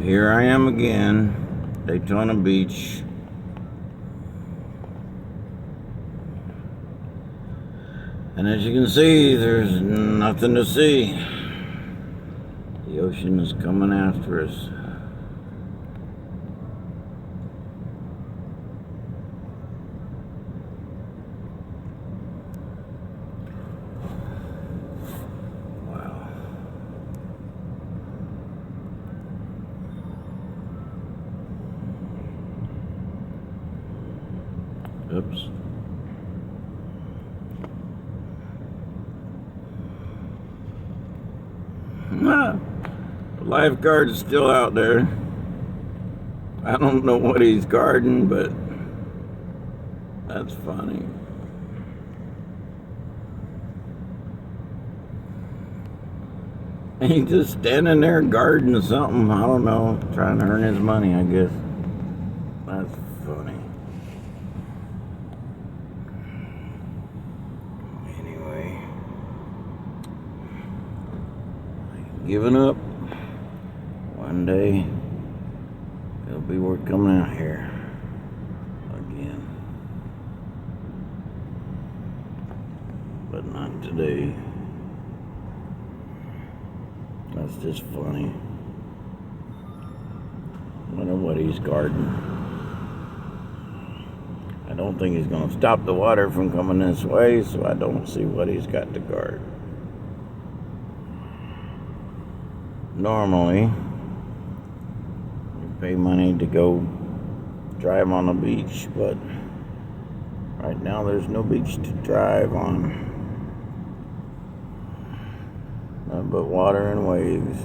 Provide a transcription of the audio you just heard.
Here I am again, Daytona Beach. And as you can see, there's nothing to see. The ocean is coming after us. Wow. Oops. The lifeguard's still out there. I don't know what he's guarding, but that's funny. He's just standing there guarding something. I don't know, trying to earn his money, I guess. That's funny. Anyway, giving up. One day it'll be worth coming out here again, but not today. That's just funny. I wonder what he's guarding. I don't think he's going to stop the water from coming this way, so I don't see what he's got to guard. Normally, you pay money to go drive on the beach, but right now there's no beach to drive on. Nothing but water and waves.